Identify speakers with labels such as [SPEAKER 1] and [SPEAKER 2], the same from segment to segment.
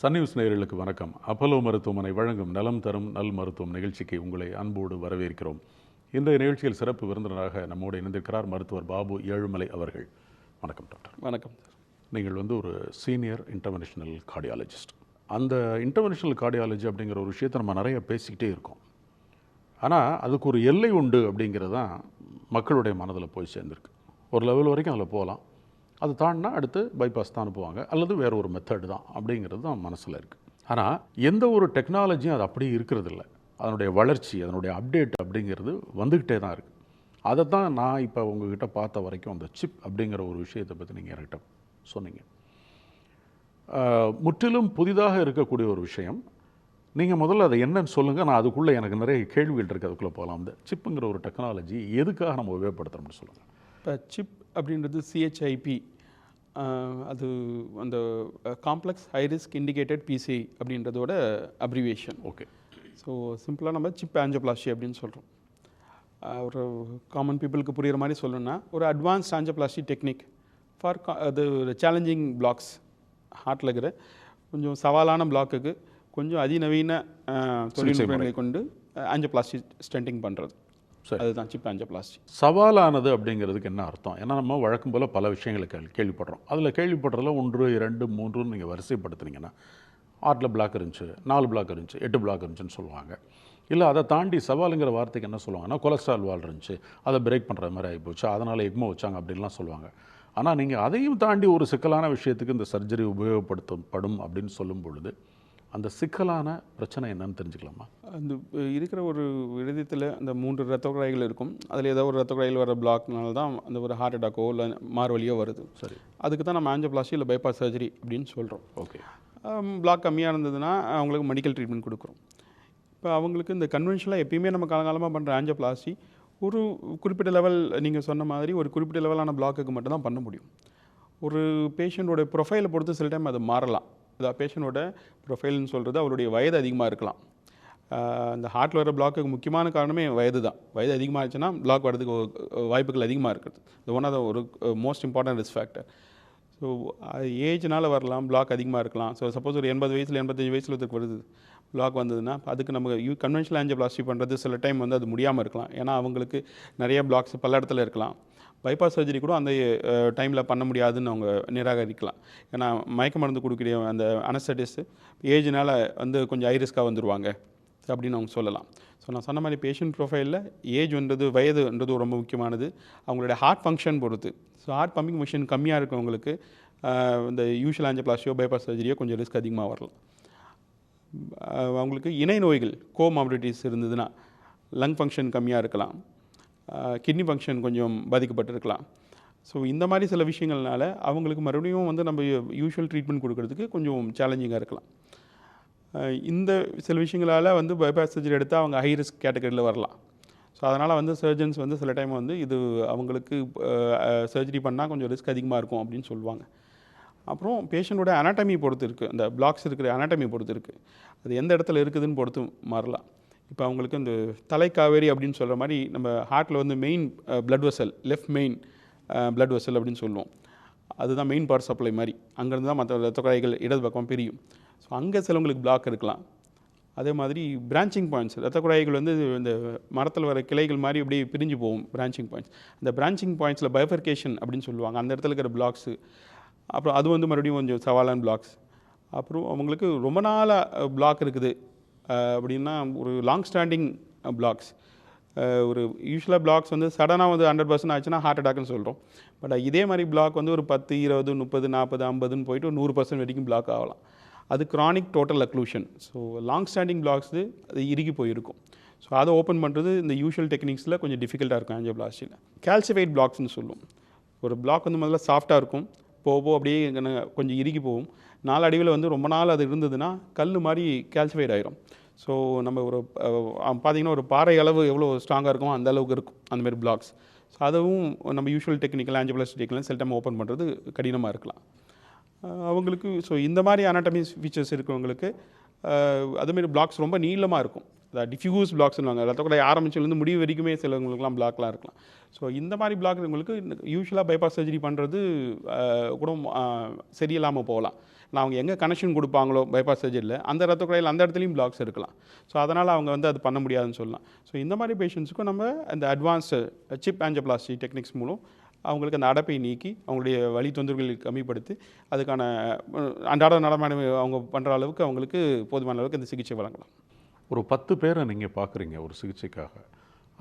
[SPEAKER 1] Sun news நேயர்களுக்கு வணக்கம். Apollo மருத்துவமனை வழங்கும் நலம் தரும் நல் மருத்துவம் நிகழ்ச்சிக்கு உங்களை அன்போடு வரவேற்கிறோம். இன்றைய நிகழ்ச்சியில் சிறப்பு விருந்தினராக நம்மோடு இணைந்திருக்கிறார் மருத்துவர் பாபு ஏழுமலை அவர்கள். வணக்கம் டாக்டர்.
[SPEAKER 2] வணக்கம்.
[SPEAKER 1] நீங்கள் ஒரு சீனியர் இன்டர்வென்ஷனல் கார்டியாலஜிஸ்ட். அந்த இன்டர்வென்ஷனல் கார்டியாலஜி அப்படிங்கிற ஒரு விஷயத்தை நம்ம நிறைய பேசிக்கிட்டே இருக்கோம். ஆனால் அதுக்கு ஒரு எல்லை உண்டு அப்படிங்கிறது தான் மக்களுடைய மனதில் போய் சேர்ந்துருக்கு. ஒரு லெவல் வரைக்கும் அதில் போகலாம், அது தாண்டினா அடுத்து பைபாஸ் தான் அனுப்புவாங்க அல்லது வேறு ஒரு மெத்தடு தான் அப்படிங்கிறது தான் மனசில் இருக்குது. ஆனால் எந்த ஒரு டெக்னாலஜியும் அது அப்படியே இருக்கிறதில்ல. அதனுடைய வளர்ச்சி, அதனுடைய அப்டேட் அப்படிங்கிறது வந்துக்கிட்டே தான் இருக்குது. அதை தான் நான் இப்போ உங்ககிட்ட பார்த்த வரைக்கும் அந்த சிப் அப்படிங்கிற ஒரு விஷயத்தை பற்றி நீங்கள் என்கிட்ட சொன்னீங்க. முற்றிலும் புதிதாக இருக்கக்கூடிய ஒரு விஷயம். நீங்கள் முதல்ல அதை என்னன்னு சொல்லுங்கள், நான் அதுக்குள்ளே எனக்கு நிறைய கேள்விகள் இருக்குது, அதுக்குள்ளே போகலாம். அந்த சிப்புங்கிற ஒரு டெக்னாலஜி எதுக்காக நம்ம உபயோகப்படுத்துகிறோம்னு சொல்லுங்கள்.
[SPEAKER 2] இப்போ சிப் அப்படின்றது சிஹெச்ஐபி, அது அந்த complex high risk indicated PCI அப்படின்றதோட அப்ரிவேஷன்.
[SPEAKER 1] ஓகே.
[SPEAKER 2] ஸோ சிம்பிளாக நம்ம சிப் ஆஞ்சியோபிளாஸ்டி அப்படின்னு சொல்கிறோம். ஒரு காமன் பீப்புளுக்கு புரிகிற மாதிரி சொல்லணும்னா ஒரு அட்வான்ஸ்ட் ஆஞ்சியோபிளாஸ்டி டெக்னிக் ஃபார் அது சேலஞ்சிங் பிளாக்ஸ், ஹார்ட்டில் இருக்கிற கொஞ்சம் சவாலான பிளாக்குக்கு கொஞ்சம் அதிநவீன தொழில்நுட்பங்களை கொண்டு ஆஞ்சியோபிளாஸ்டி ஸ்டென்டிங் பண்ணுறது. அதுதான் சிப் ஆஞ்சியோபிளாஸ்டி.
[SPEAKER 1] சவாலானது அப்படிங்கிறதுக்கு என்ன அர்த்தம்? ஏன்னா நம்ம வழக்கம் போல் பல விஷயங்களை கேள்விப்படுறோம். அதில் கேள்விப்படுறதுல 1, 2, 3 நீங்கள் வரிசைப்படுத்துனீங்கன்னா 6 பிளாக் இருந்துச்சு, 4 பிளாக் இருந்துச்சு, 8 பிளாக் இருந்துச்சுன்னு சொல்லுவாங்க. இல்லை அதை தாண்டி சவாலுங்கிற வார்த்தைக்கு என்ன சொல்லுவாங்கன்னா கொலஸ்ட்ரால் வால் இருந்துச்சு, அதை பிரேக் பண்ணுற மாதிரி ஆகிப்போச்சு, அதனால் எக்மோ வச்சாங்க அப்படின்லாம் சொல்லுவாங்க. ஆனால் நீங்கள் அதையும் தாண்டி ஒரு சிக்கலான விஷயத்துக்கு இந்த சர்ஜரி உபயோகப்படுத்தப்படும் அப்படின்னு சொல்லும் பொழுது அந்த சிக்கலான பிரச்சனை என்னன்னு தெரிஞ்சுக்கலாமா?
[SPEAKER 2] அந்த இருக்கிற ஒரு இதயத்தில் அந்த 3 இரத்த குழாய்கள் இருக்கும். அதில் ஏதோ ஒரு இரத்த குழாயில் வர பிளாக்னால தான் அந்த ஒரு ஹார்ட் அட்டாக்கோ இல்லை மார்வலியோ வருது.
[SPEAKER 1] சரி,
[SPEAKER 2] அதுக்கு தான் நம்ம ஆஞ்சியோபிளாஸ்டி இல்லை பைபாஸ் சர்ஜரி அப்படின்னு சொல்கிறோம்.
[SPEAKER 1] ஓகே.
[SPEAKER 2] பிளாக் கம்மியாக இருந்ததுன்னா அவங்களுக்கு மெடிக்கல் ட்ரீட்மெண்ட் கொடுக்குறோம். இப்போ அவங்களுக்கு இந்த கன்வென்ஷனலாக எப்பயுமே நம்ம காலகாலமாக பண்ணுற ஆஞ்சியோபிளாஸ்டி ஒரு குறிப்பிட்ட லெவல், நீங்கள் சொன்ன மாதிரி ஒரு குறிப்பிட்ட லெவலான பிளாக்குக்கு மட்டும்தான் பண்ண முடியும். ஒரு பேஷண்ட்டோட ப்ரொஃபைலை பொறுத்து சில டைம் அது மாறலாம். அதாவது பேஷண்ட்டோட ப்ரொஃபைல்னு சொல்கிறது அவருடைய வயது அதிகமாக இருக்கலாம். இந்த ஹார்ட்டில் வர பிளாக்குக்கு முக்கியமான காரணமே வயது தான். வயது அதிகமாக இருந்துச்சுன்னா பிளாக் வரதுக்கு வாய்ப்புகள் அதிகமாக இருக்குது. இது ஒன் ஆஃப் த ஒரு most important risk factor. So ஏஜ்னால் வரலாம், பிளாக் அதிகமாக இருக்கலாம். ஸோ சப்போஸ் ஒரு 80 வயசில் 85 வயசில் ஒருத்தருக்கு வருது பிளாக் வந்ததுன்னா அதுக்கு நம்ம கன்வென்ஷனல் ஆஞ்சியோபிளாஸ்டி பண்ணுறது சில டைம் அது முடியாமல் இருக்கலாம். ஏன்னா அவங்களுக்கு நிறைய பிளாக்ஸ் பல இடத்துல இருக்கலாம். பைபாஸ் சர்ஜரி கூட அந்த டைமில் பண்ண முடியாதுன்னு அவங்க நிராகரிக்கலாம். ஏன்னா மயக்க மருந்து கொடுக்கக்கூடிய அந்த அனஸ்தட்டிஸ்ட் ஏஜ்னால் கொஞ்சம் ஹை ரிஸ்க்காக வந்துடுவாங்க அப்படின்னு அவங்க சொல்லலாம். ஸோ நான் சொன்ன மாதிரி பேஷண்ட் ப்ரொஃபைலில் வயதுன்றது ரொம்ப முக்கியமானது. அவங்களுடைய ஹார்ட் ஃபங்க்ஷன் பொறுத்து. ஸோ ஹார்ட் பம்பிங் மிஷின் கம்மியாக இருக்கவங்களுக்கு இந்த யூஷுவல் ஆஞ்சியோபிளாஸ்டியோ பைபாஸ் சர்ஜரியோ கொஞ்சம் ரிஸ்க் அதிகமாக வரலாம். அவங்களுக்கு இணை நோய்கள் கோமார்பிடிட்டிஸ் இருந்ததுன்னா லங் ஃபங்க்ஷன் கம்மியாக இருக்கலாம், கிட்னி ஃபங்க்ஷன் கொஞ்சம் பாதிக்கப்பட்டிருக்கலாம். ஸோ இந்த மாதிரி சில விஷயங்கள்னால அவங்களுக்கு மறுபடியும் நம்ம யூஷுவல் ட்ரீட்மெண்ட் கொடுக்கறதுக்கு கொஞ்சம் சேலஞ்சிங்காக இருக்கலாம். இந்த சில விஷயங்களால் பைபாஸ் சர்ஜரி எடுத்தால் அவங்க ஹை ரிஸ்க் கேட்டகரியில் வரலாம். ஸோ அதனால் சர்ஜன்ஸ் சில டைம் இது அவங்களுக்கு சர்ஜரி பண்ணால் கொஞ்சம் ரிஸ்க் அதிகமாக இருக்கும் அப்படின்னு சொல்லுவாங்க. அப்புறம் பேஷண்ட்டோட அனாட்டமி பொறுத்து இருக்குது, அந்த பிளாக்ஸ் இருக்கிற அனாட்டமி பொறுத்து இருக்குது. அது எந்த இடத்துல இருக்குதுன்னு பொறுத்து மாறலாம். இப்போ அவங்களுக்கு இந்த தலைக்காவேரி அப்படின்னு சொல்கிற மாதிரி நம்ம ஹார்ட்டில் main blood vessel, left main blood vessel அப்படின்னு சொல்லுவோம். அதுதான் மெயின் பவர் சப்ளை மாதிரி. அங்கேருந்து தான் மற்ற ரத்த குழாய்கள் இடது பக்கம் பிரியும். ஸோ அங்கே சிலவங்களுக்கு பிளாக் இருக்கலாம். அதே மாதிரி பிரான்ச்சிங் பாயிண்ட்ஸ், ரத்த குழாய்கள் இந்த மரத்தில் வர கிளைகள் மாதிரி அப்படியே பிரிஞ்சு போகும் பிரான்ச்சிங் பாயிண்ட்ஸ். அந்த பிரான்ச்சிங் பாயிண்ட்ஸில் பைஃபர்கேஷன் அப்படின்னு சொல்லுவாங்க. அந்த இடத்துல இருக்கிற பிளாக்ஸு அப்புறம் அது மறுபடியும் கொஞ்சம் சவாலான பிளாக்ஸ். அப்புறம் அவங்களுக்கு ரொம்ப நாளாக பிளாக் இருக்குது அப்படின்னா ஒரு லாங் ஸ்டாண்டிங் பிளாக்ஸ். ஒரு யூஸ்வலாக பிளாக்ஸ் சடனாக 100% ஆச்சுன்னா ஹார்ட் அட்டாக்னு சொல்கிறோம். பட் இதே மாதிரி பிளாக் ஒரு 10, 20, 30, 40, 50ன்னு போயிட்டு 100% வரைக்கும் பிளாக் ஆகலாம். அது chronic total occlusion. So long standing blocks அது இறுகி போயிருக்கும். ஸோ அதை ஓப்பன் பண்ணுறது இந்த யூஷுவல் டெக்னிக்ஸில் கொஞ்சம் டிஃபிகல்ட்டாக இருக்கும் ஆஞ்சியோபிளாஸ்டியில். கால்சிஃபைட் பிளாக்ஸ்னு சொல்லுவோம். ஒரு பிளாக் முதல்ல சாஃப்டாக இருக்கும், போக அப்படியே கொஞ்சம் இறுகி போகும். நாளடைவில் ரொம்ப நாள் அது இருந்ததுன்னா கல் மாதிரி கால்சிஃபைட் ஆகிரும். ஸோ நம்ம ஒரு பார்த்திங்கன்னா ஒரு பாறை அளவு எவ்வளோ ஸ்ட்ராங்காக இருக்குமோ அந்த அளவுக்கு இருக்கும் அந்தமாரி பிளாக்ஸ். ஸோ அதுவும் நம்ம யூஷுவல் டெக்னிக்கல் ஆஞ்சியோபிளாஸ்டி டெக்னிக்கல் சில டைம் ஓப்பன் பண்ணுறது கடினமாக இருக்கலாம் அவங்களுக்கு. ஸோ இந்த மாதிரி அனாட்டமி ஃபீச்சர்ஸ் இருக்கிறவங்களுக்கு அதுமாரி பிளாக்ஸ் ரொம்ப நீளமாக இருக்கும். டிஃப்யூஸ் பிளாக்ஸ்னுவாங்க. ரத்த குழாய் ஆரம்பிச்சிலேருந்து முடிவு வரைக்குமே சிலவங்களுக்குலாம் பிளாக்லாம் இருக்கலாம். ஸோ இந்த மாதிரி பிளாக் உங்களுக்கு யூஸ்வலாக பைபாஸ் சர்ஜரி பண்ணுறது கூட சரியில்லாமல் போகலாம். நான் அவங்க எங்கே கனெக்ஷன் கொடுப்பாங்களோ பைபாஸ் சர்ஜரியில் அந்த ரத்த குழாயில் அந்த இடத்துலையும் பிளாக்ஸ் இருக்கலாம். ஸோ அதனால் அவங்க வந்து அது பண்ண முடியாதுன்னு சொல்லலாம். ஸோ இந்த மாதிரி பேஷண்ட்ஸுக்கும் நம்ம அந்த அட்வான்ஸு சிப் ஆஞ்சியோபிளாஸ்டி டெக்னிக்ஸ் மூலம் அவங்களுக்கு அந்த அடைப்பை நீக்கி அவங்களுடைய வலி தொந்தரவுகளை கம்மிப்படுத்தி அதுக்கான அன்றாட நடமாட்டம் அவங்க பண்ணுற அளவுக்கு அவங்களுக்கு போதுமான அளவுக்கு இந்த சிகிச்சை வழங்கலாம்.
[SPEAKER 1] ஒரு 10 பேரை நீங்கள் பார்க்குறீங்க ஒரு சிகிச்சைக்காக,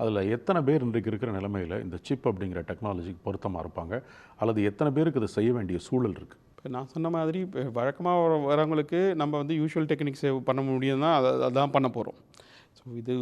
[SPEAKER 1] அதில் எத்தனை பேர் இன்றைக்கு இருக்கிற நிலைமையில் இந்த சிப் அப்படிங்கிற டெக்னாலஜிக்கு பொருத்தமாக இருப்பாங்க, அல்லது எத்தனை பேருக்கு இதை செய்ய வேண்டிய சூழல் இருக்குது?
[SPEAKER 2] இப்போ நான் சொன்ன மாதிரி இப்போ வழக்கமாக வரவங்களுக்கு நம்ம வந்து யூஷுவல் டெக்னிக்ஸ் பண்ண முடியும்னா அதான் பண்ண போகிறோம். ஸோ இது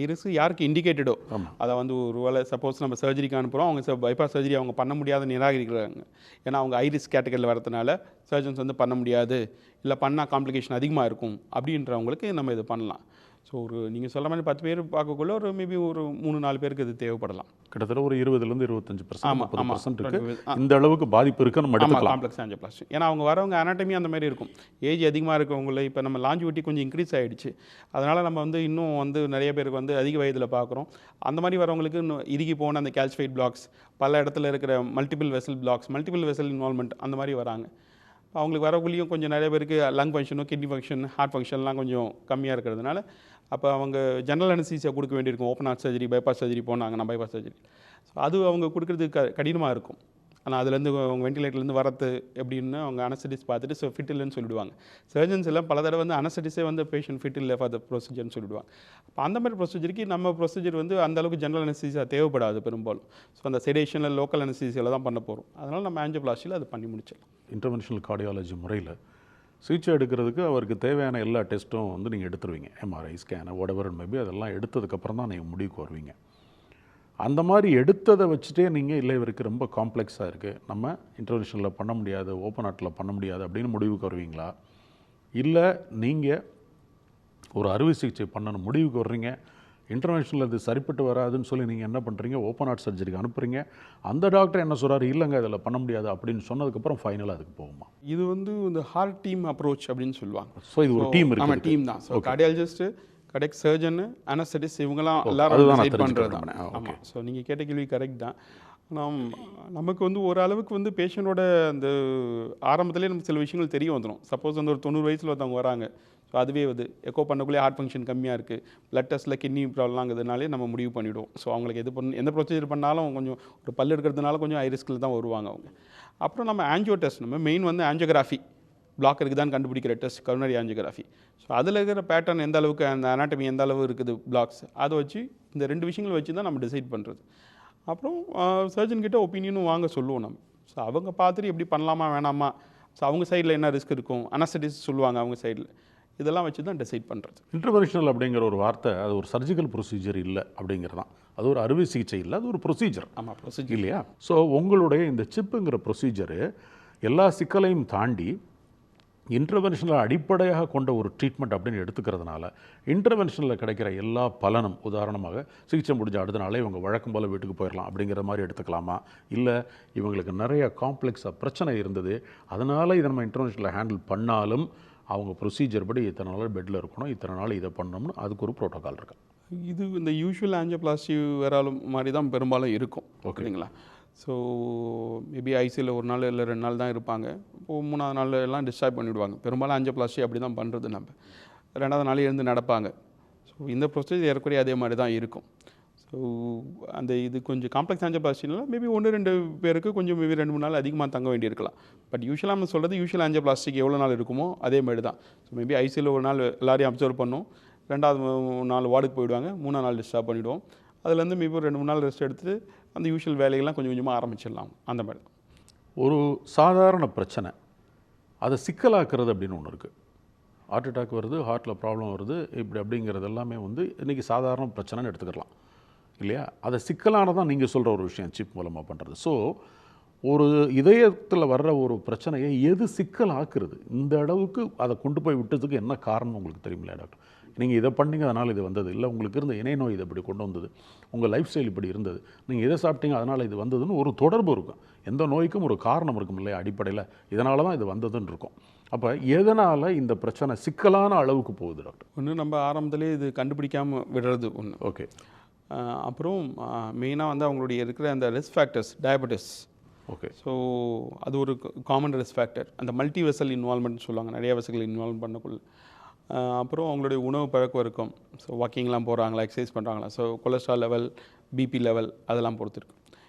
[SPEAKER 2] ஐரிஸ் யாருக்கு இண்டிகேட்டடோ அதை வந்து ஒரு வேளை சப்போஸ் நம்ம சர்ஜரிக்கு அனுப்புகிறோம், அவங்க பைபாஸ் சர்ஜரி அவங்க பண்ண முடியாத நிராகரிக்கிறாங்க. ஏன்னா அவங்க ஐரிஸ் கேட்டகரியில் வரதுனால சர்ஜன்ஸ் வந்து பண்ண முடியாது, இல்லை பண்ணால் காம்ப்ளிகேஷன் அதிகமாக இருக்கும் அப்படின்றவங்களுக்கு நம்ம இது பண்ணலாம். ஸோ ஒரு நீங்கள் சொல்ல மாதிரி 10 பேர் பார்க்கக்குள்ள ஒரு மேபி ஒரு 3-4 பேருக்கு இது தேவைப்படலாம்.
[SPEAKER 1] கிட்டத்தட்ட ஒரு 20% 25% 30% இருக்கு. இந்த அளவுக்கு பாதிப்பு இருக்குன்னு நம்ம எடுத்துக்கலாம்.
[SPEAKER 2] காம்ப்ளெக்ஸ் ஆஞ்சியோபிளாஸ்டி ஏன்னா அவங்க வரவங்க அனாட்டமி அந்த மாதிரி இருக்கும். ஏஜ் அதிகமாக இருக்கவங்கள இப்போ நம்ம லாஞ்சிவிட்டி கொஞ்சம் இன்க்ரீஸ் ஆகிடுச்சு, அதனால் நம்ம வந்து இன்னும் வந்து நிறைய பேருக்கு வந்து அதிக வயதில் பார்க்குறோம். அந்த மாதிரி வரவங்களுக்கு இன்னும் இறுகி போன அந்த கால்சிஃபைட் பிளாக்ஸ், பல இடத்துல இருக்கிற multiple vessel blocks, multiple vessel involvement அந்த மாதிரி வராங்க. அவங்களுக்கு வரக்குள்ளேயும் கொஞ்சம் நிறைய பேருக்கு லங் ஃபங்க்ஷனும் கிட்னி ஃபங்க்ஷன் ஹார்ட் ஃபங்க்ஷன்லாம் கொஞ்சம் கம்மியாக இருக்கிறதுனால அப்போ அவங்க ஜெனரல் அனஸ்தீசியா கொடுக்க வேண்டியிருக்கும். Open heart surgery bypass surgery போனாங்கன்னா பைபாஸ் சர்ஜரி அது அவங்க கொடுக்குறது கடினமாக இருக்கும். ஆனால் அதுலேருந்து அவங்க வெண்டிலேட்டர்லேருந்து வரது எப்படின்னு அவங்க அனஸ்தடிஸ் பார்த்துட்டு ஸோ ஃபிட் இல்லைன்னு சொல்லிவிடுவாங்க. சர்ஜன்ஸ் எல்லாம் பல தடவை வந்து அனஸ்தடிஸே வந்து பேஷண்ட் ஃபிட் இல்லை ஃபார் த ப்ரொசீஜர்னு சொல்லிவிடுவாங்க. அப்போ அந்த மாதிரி ப்ரொசீஜருக்கு நம்ம ப்ரொசீஜர் வந்து அந்தளவுக்கு ஜெனரல் அனஸ்தீசியா தேவைப்படாது பெரும்பாலும். ஸோ அந்த செடேஷனில் லோக்கல் அனஸ்தீசியாவில் தான் பண்ண போகிறோம். அதனால் நம்ம ஆஞ்சியோபிளாஸ்டியில் அது பண்ணி முடிச்சிடலாம்.
[SPEAKER 1] இன்டர்வென்ஷனல் கார்டியாலஜி முறையில் சிகிச்சை எடுக்கிறதுக்கு அவருக்கு தேவையான எல்லா டெஸ்ட்டும் வந்து நீங்கள் எடுத்துருவீங்க. எம்ஆர்ஐ ஸ்கேனு whatever மேபி அதெல்லாம் எடுத்ததுக்கப்புறம் தான் நீங்கள் முடிவுக்கு வருவீங்க. அந்த மாதிரி எடுத்ததை வச்சுட்டே நீங்கள் இல்லை இவருக்கு ரொம்ப காம்ப்ளெக்ஸாக இருக்குது, நம்ம இன்டர்வென்ஷனில் பண்ண முடியாது, ஓப்பன் ஹார்ட்டில் பண்ண முடியாது அப்படின்னு முடிவுக்கு வருவீங்களா? இல்லை நீங்கள் ஒரு அறுவை சிகிச்சை பண்ணணும் முடிவுக்கு வர்றீங்க, இன்டர்வென்ஷனில் இது சரிப்பட்டு வராதுன்னு சொல்லி நீங்கள் என்ன பண்ணுறீங்க, ஓப்பன் ஹார்ட் சர்ஜரிக்கு அனுப்புகிறீங்க, அந்த டாக்டர் என்ன சொல்கிறாரு, இல்லைங்க இதில் பண்ண முடியாது அப்படின்னு சொன்னதுக்கப்புறம் ஃபைனலாக அதுக்கு போகுமா?
[SPEAKER 2] இது வந்து இந்த ஹார்ட் டீம் அப்ரோச் அப்படின்னு சொல்லுவாங்க.
[SPEAKER 1] ஸோ இது ஒரு டீம் இருக்குது.
[SPEAKER 2] டீம் தான். ஸோ கார்டியாலஜிஸ்ட்டு, கரெக்ட் சர்ஜனு, அனஸ்தடிஸ்ட் இவங்களாம் எல்லாரும் செட் பண்ணுறது தான். ஆமாம். ஸோ நீங்கள் கேட்ட கேள்வி கரெக்ட் தான். நமக்கு வந்து ஓரளவுக்கு வந்து பேஷண்ட்டோட அந்த ஆரம்பத்திலே நமக்கு சில விஷயங்கள் தெரிய வந்துடும். சப்போஸ் வந்து ஒரு 90 வயசில் ஒருத்தவங்க வராங்க, ஸோ அதுவே வந்து எக்கோ பண்ணக்குள்ளே ஹார்ட் ஃபங்க்ஷன் கம்மியாக இருக்குது, பிளட் டெஸ்ட்டில் கிட்னி ப்ராப்ளம்ங்கிறதுனாலே நம்ம முடிவு பண்ணிவிடுவோம். ஸோ அவங்களுக்கு எந்த ப்ரொசீஜர் பண்ணாலும் கொஞ்சம் ஒரு பல் எடுக்கிறதுனால கொஞ்சம் ஹை ரிஸ்கில் தான் வருவாங்க அவங்க. அப்புறம் நம்ம ஆஞ்சியோ டெஸ்ட், நம்ம மெயின் வந்து ஆஞ்சியோகிராஃபி பிளாக் இருக்குதான்னு கண்டுபிடிக்கிற டெஸ்ட் கரோனரி ஆஞ்சியோகிராஃபி. ஸோ அதில் இருக்கிற பேட்டர்ன் எந்த அளவுக்கு, அந்த அனாட்டமி எந்த அளவு இருக்குது பிளாக்ஸ், அதை வச்சு இந்த 2 விஷயங்கள் வச்சு தான் நம்ம டிசைட் பண்ணுறது. அப்புறம் சர்ஜன்கிட்ட ஒப்பீனியனும் வாங்க சொல்லுவோம் நம்ம. ஸோ அவங்க பார்த்துட்டு எப்படி பண்ணலாமா வேணாமா, ஸோ அவங்க சைடில் என்ன ரிஸ்க் இருக்கும், அனஸ்தடிஸ்ட் சொல்லுவாங்க அவங்க சைடில், இதெல்லாம் வச்சு தான் டிசைட் பண்ணுறது.
[SPEAKER 1] இன்டர்வென்ஷனல் அப்படிங்கிற ஒரு வார்த்தை அது ஒரு சர்ஜிக்கல் ப்ரொசீஜர் இல்லை அப்படிங்கிறது தான். அது ஒரு அறுவை சிகிச்சை இல்லை, அது ஒரு ப்ரொசீஜர்.
[SPEAKER 2] ஆமாம், ப்ரொசீஜர்
[SPEAKER 1] இல்லையா? ஸோ உங்களுடைய இந்த சிப்புங்கிற ப்ரொசீஜரு எல்லா சிக்கலையும் தாண்டி இன்டர்வென்ஷனில் அடிப்படையாக கொண்ட ஒரு ட்ரீட்மெண்ட் அப்படின்னு எடுத்துக்கிறதுனால இன்டர்வென்ஷனில் கிடைக்கிற எல்லா பலனும், உதாரணமாக சிகிச்சை முடிஞ்ச அடுத்த நாளே இவங்க வழக்கம் போல் வீட்டுக்கு போயிடலாம் அப்படிங்கிற மாதிரி எடுத்துக்கலாமா? இல்லை இவங்களுக்கு நிறைய காம்ப்ளெக்ஸாக பிரச்சனை இருந்தது, அதனால் இதை நம்ம இன்டர்வென்ஷனில் ஹேண்டில் பண்ணாலும் அவங்க ப்ரொசீஜர் படி இத்தனை நாள் பெட்டில் இருக்கணும், இத்தனை நாள் இதை பண்ணணும்னு அதுக்கு ஒரு ப்ரோட்டோகால் இருக்கு?
[SPEAKER 2] இது இந்த யூஷுவல் ஆஞ்சியோபிளாஸ்டி வேறாலும் மாதிரி தான் பெரும்பாலும் இருக்கும். ஓகேங்களா? ஸோ மேபி ஐசியில் ஒரு நாள் இல்லை 2 நாள் தான் இருப்பாங்க. இப்போது 3ஆவது நாள் எல்லாம் டிஸ்சார்ஜ் பண்ணிவிடுவாங்க. பெரும்பாலும் ஆஞ்சியோபிளாஸ்டி அப்படி தான் பண்ணுறது. நம்ம 2ஆவது நாள் எழுந்து நடப்பாங்க. ஸோ இந்த ப்ரொசீஜர் ஏறக்குறைய அதே மாதிரி தான் இருக்கும். ஸோ அந்த இது கொஞ்சம் காம்ப்ளெக்ஸ் ஆஞ்சியோபிளாஸ்டினால மேபி 1-2 பேருக்கு கொஞ்சம் மேபி 2-3 நாள் அதிகமாக தங்க வேண்டியிருக்கலாம். பட் யூஷுவலாக நம்ம சொல்கிறது யூஷுவல் ஆஞ்சியோபிளாஸ்டிக்கு எவ்வளோ நாள் இருக்குமோ அதே மாதிரி தான். ஸோ மேபி ஐசியில் ஒரு நாள் எல்லாரையும் அப்சர்வ் பண்ணோம், 2வது நாள் வார்டுக்கு போயிடுவாங்க, 3ஆவது நாள் டிஸ்சார்ஜ் பண்ணிவிடுவோம். அதுலேருந்து மேபி 2-3 நாள் ரெஸ்ட் எடுத்துகிட்டு அந்த யூஷுவல் வேலைகள்லாம் கொஞ்சம் கொஞ்சமாக ஆரம்பிச்சிடலாம். அந்த மாதிரி தான்.
[SPEAKER 1] ஒரு சாதாரண பிரச்சனை அதை சிக்கலாக்குறது அப்படின்னு ஒன்று இருக்குது. ஹார்ட் அட்டாக் வருது, ஹார்ட்டில் ப்ராப்ளம் வருது, இப்படி அப்படிங்கிறது எல்லாமே வந்து இன்றைக்கி சாதாரண பிரச்சனைன்னு எடுத்துக்கலாம் இல்லையா? அதை சிக்கலானதான் நீங்கள் சொல்கிற ஒரு விஷயம் சிப் மூலமாக பண்ணுறது. ஸோ ஒரு இதயத்தில் வர்ற ஒரு பிரச்சனையை எது சிக்கல் ஆக்குறது, இந்த அளவுக்கு அதை கொண்டு போய் விட்டதுக்கு என்ன காரணம் உங்களுக்கு தெரியுமில்ல டாக்டர்? நீங்கள் இதை பண்ணீங்க அதனால் இது வந்தது, இல்லை உங்களுக்கு இருந்த இணை நோய் இதை இப்படி கொண்டு வந்தது, உங்கள் லைஃப் ஸ்டைல் இப்படி இருந்தது, நீங்கள் எதை சாப்பிட்டீங்க அதனால் இது வந்ததுன்னு ஒரு தொடர்பு இருக்கும். எந்த நோய்க்கும் ஒரு காரணம் இருக்கும் இல்லையா? அடிப்படையில் இதனால தான் இது வந்ததுன்னு இருக்கும். அப்போ எதனால் இந்த பிரச்சனை சிக்கலான அளவுக்கு போகுது டாக்டர்?
[SPEAKER 2] ஒன்று நம்ம ஆரம்பத்திலே இது கண்டுபிடிக்காமல் விடுறது ஒன்று.
[SPEAKER 1] ஓகே.
[SPEAKER 2] அப்புறம் மெயினாக வந்து அவங்களுடைய இருக்கிற அந்த risk factors, diabetes,
[SPEAKER 1] okay.
[SPEAKER 2] So அது ஒரு காமன் ரிஸ்க் ஃபேக்டர். அந்த மல்டி வெசல் இன்வால்மெண்ட் சொல்லுவாங்க, நிறைய வெசல்கள் இன்வால்வ் பண்ணக்குள்ள. அப்புறம் அவங்களுடைய உணவு பழக்கவழக்கம், ஸோ வாக்கிங்லாம் போகிறாங்களா, எக்ஸசைஸ் பண்ணுறாங்களா, so cholesterol level, BP level அதெல்லாம் பொறுத்து இருக்கு.